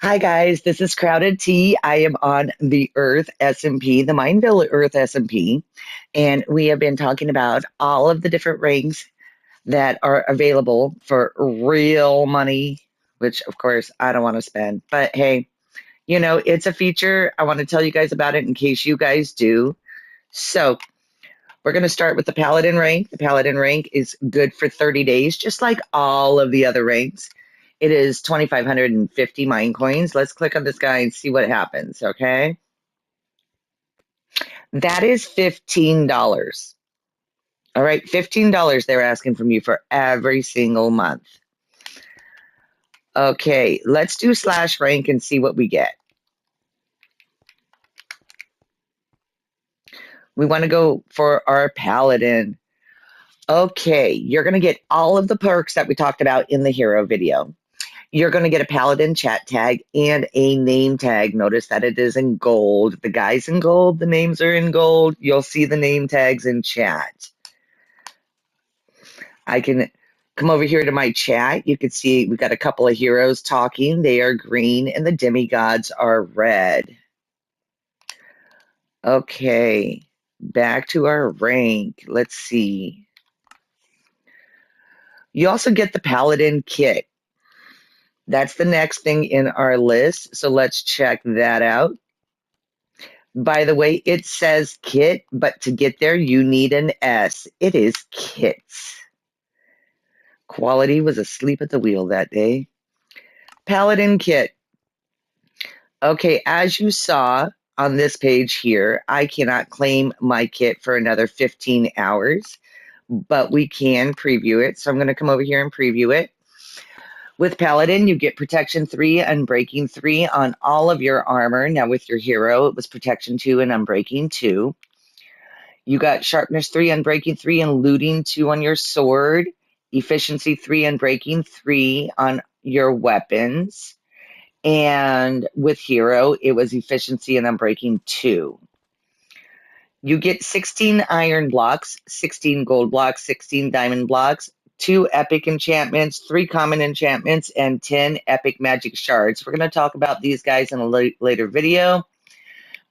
Hi guys, this is Crowded Tea. I am on the Earth SMP, the Mineville Earth SMP, and we have been talking about all of the different ranks that are available for real money, which of course I don't want to spend. But hey, it's a feature. I want to tell you guys about it in case you guys do. So we're going to start with the Paladin rank. The Paladin rank is good for 30 days, just like all of the other ranks. It is 2,550 mine coins. Let's click on this guy and see what happens, okay? That is $15. All right, $15 they're asking from you for every single month. Okay, let's do slash rank and see what we get. We want to go for our Paladin. Okay, you're going to get all of the perks that we talked about in the hero video. You're going to get a Paladin chat tag and a name tag. Notice that it is in gold. The guy's in gold. The names are in gold. You'll see the name tags in chat. I can come over here to my chat. You can see we got a couple of heroes talking. They are green and the demigods are red. Okay, back to our rank. Let's see. You also get the Paladin kit. That's the next thing in our list. So let's check that out. By the way, it says kit, but to get there, you need an S. It is kits. Quality was asleep at the wheel that day. Paladin kit. Okay, as you saw on this page here, I cannot claim my kit for another 15 hours, but we can preview it. So I'm going to come over here and preview it. With Paladin, you get Protection 3, Unbreaking 3 on all of your armor. Now with your hero, it was Protection 2 and Unbreaking 2. You got Sharpness 3, Unbreaking 3, and Looting 2 on your sword. Efficiency 3, Unbreaking 3 on your weapons. And with hero, it was Efficiency and Unbreaking 2. You get 16 iron blocks, 16 gold blocks, 16 diamond blocks, 2 epic enchantments, 3 common enchantments, and 10 epic magic shards. We're going to talk about these guys in a later video,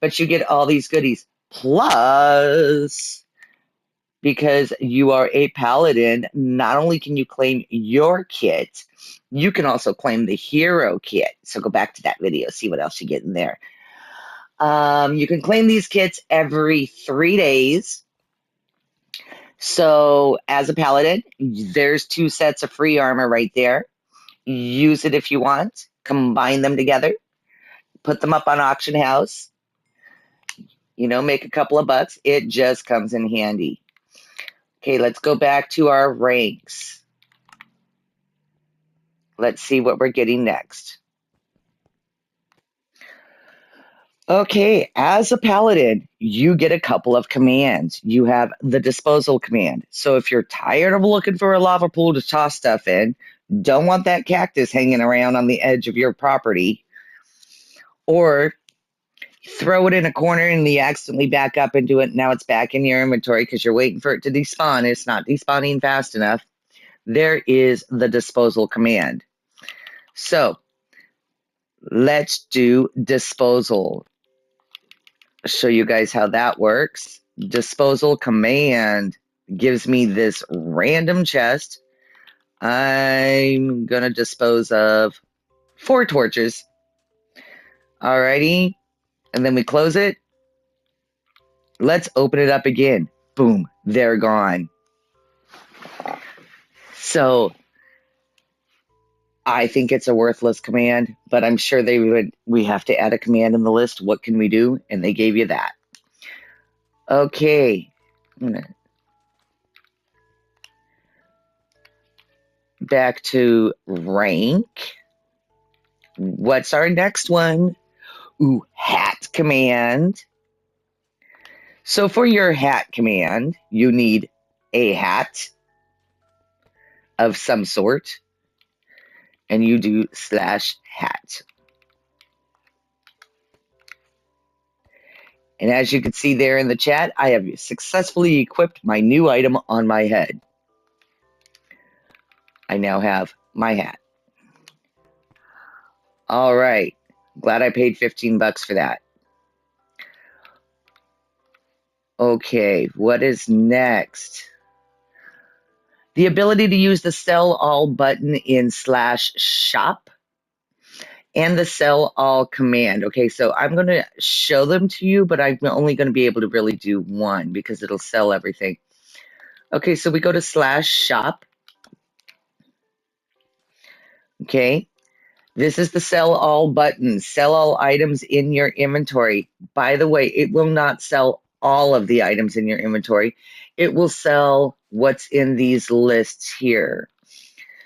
but you get all these goodies. Plus, because you are a paladin, not only can you claim your kit, you can also claim the hero kit. So go back to that video, see what else you get in there. You can claim these kits every 3 days. So as a paladin, there's 2 sets of free armor right there. Use it if you want. Combine them together. Put them up on auction house. Make a couple of bucks. It just comes in handy. Okay, let's go back to our ranks. Let's see what we're getting next. Okay, as a paladin, you get a couple of commands. You have the disposal command. So if you're tired of looking for a lava pool to toss stuff in, don't want that cactus hanging around on the edge of your property, or throw it in a corner and you accidentally back up into it, now it's back in your inventory because you're waiting for it to despawn. It's not despawning fast enough. There is the disposal command. So let's do disposal. Show you guys how that works. Disposal command gives me this random chest. I'm gonna dispose of 4 torches. Alrighty, and then we close it. Let's open it up again. Boom, they're gone. So I think it's a worthless command, but I'm sure we have to add a command in the list. What can we do? And they gave you that. Okay. Back to rank. What's our next one? Ooh, hat command. So for your hat command, you need a hat of some sort, and you do /hat. And as you can see there in the chat, I have successfully equipped my new item on my head. I now have my hat. All right, Glad I paid 15 bucks for that. Okay, what is next? The ability to use the sell all button in /shop and the sell all command. Okay, so I'm going to show them to you, but I'm only going to be able to really do one because it'll sell everything. Okay, so we go to /shop. Okay, this is the sell all button. Sell all items in your inventory. By the way, it will not sell all of the items in your inventory. It will sell what's in these lists here.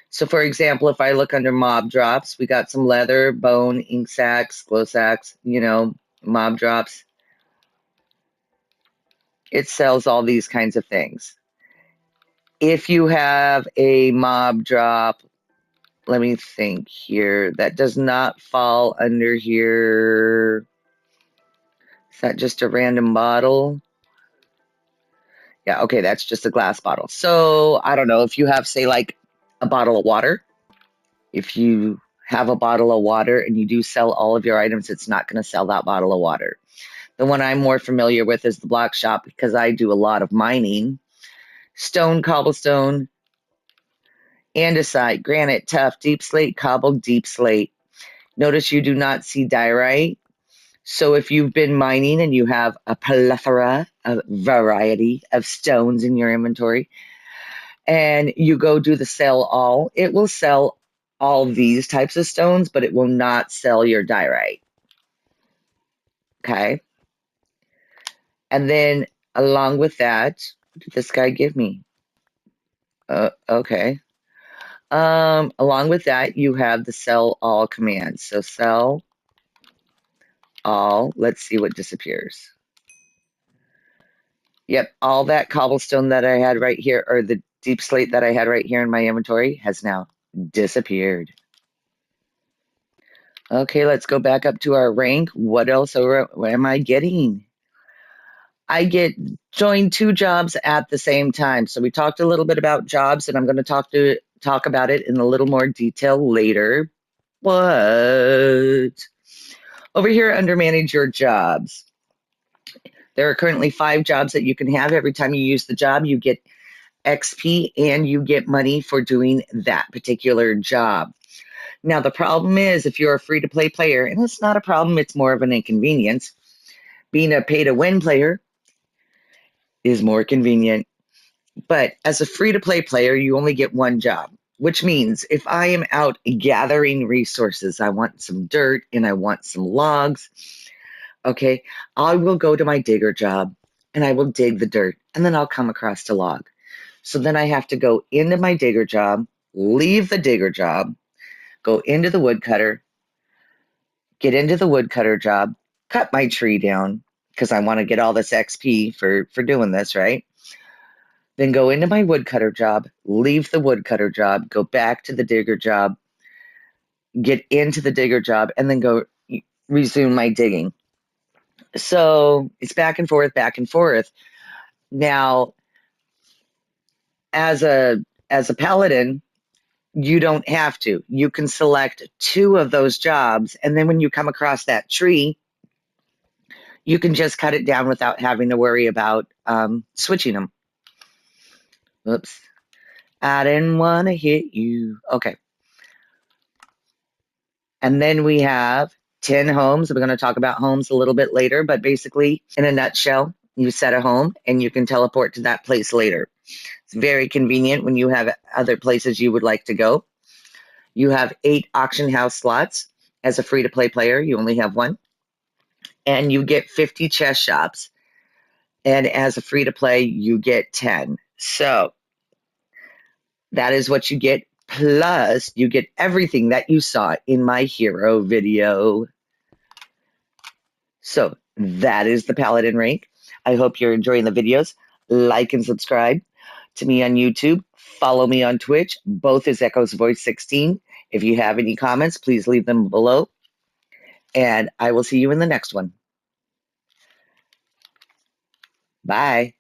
So for example, if I look under mob drops, we got some leather, bone, ink sacks, glow sacks, mob drops. It sells all these kinds of things. If you have a mob drop, let me think here, that does not fall under here. Is that just a random bottle? Yeah, okay, that's just a glass bottle. So I don't know if you have, say, like a bottle of water. If you have a bottle of water and you do sell all of your items, it's not going to sell that bottle of water. The one I'm more familiar with is the block shop because I do a lot of mining. Stone, cobblestone, andesite, granite, tough, deep slate, cobble, deep slate. Notice you do not see diorite. So if you've been mining and you have a plethora, a variety of stones in your inventory, and you go do the sell all, it will sell all these types of stones, but it will not sell your diorite. Okay. And then along with that, what did this guy give me? Okay. Along with that, you have the sell all command. So sell all, let's see what disappears. Yep, all that cobblestone that I had right here, or the deep slate that I had right here in my inventory has now disappeared. Okay, let's go back up to our rank. What else am I getting? I get joined 2 jobs at the same time. So we talked a little bit about jobs, and I'm going to talk about it in a little more detail later. But over here under manage your jobs, there are currently 5 jobs that you can have. Every time you use the job, you get XP and you get money for doing that particular job. Now, the problem is if you're a free-to-play player, and it's not a problem, it's more of an inconvenience, being a pay-to-win player is more convenient. But as a free-to-play player, you only get 1 job, which means if I am out gathering resources, I want some dirt and I want some logs, okay, I will go to my digger job and I will dig the dirt and then I'll come across a log. So then I have to go into my digger job, leave the digger job, go into the woodcutter, get into the woodcutter job, cut my tree down because I want to get all this XP for doing this, right? Then go into my woodcutter job, leave the woodcutter job, go back to the digger job, get into the digger job, and then go resume my digging. So it's back and forth, back and forth. Now, as a paladin, you don't have to. You can select 2 of those jobs, and then when you come across that tree, you can just cut it down without having to worry about switching them. Oops. I didn't want to hit you. Okay. And then we have 10 homes. We're going to talk about homes a little bit later, but basically, in a nutshell, you set a home and you can teleport to that place later. It's very convenient when you have other places you would like to go. You have 8 auction house slots. As a free-to-play player, you only have 1. And you get 50 chest shops. And as a free-to-play, you get 10. So that is what you get. Plus, you get everything that you saw in my hero video. So that is the Paladin rank. I hope you're enjoying the videos. Like and subscribe to me on YouTube. Follow me on Twitch. Both is Echo's Voice 16. If you have any comments, please leave them below. And I will see you in the next one. Bye.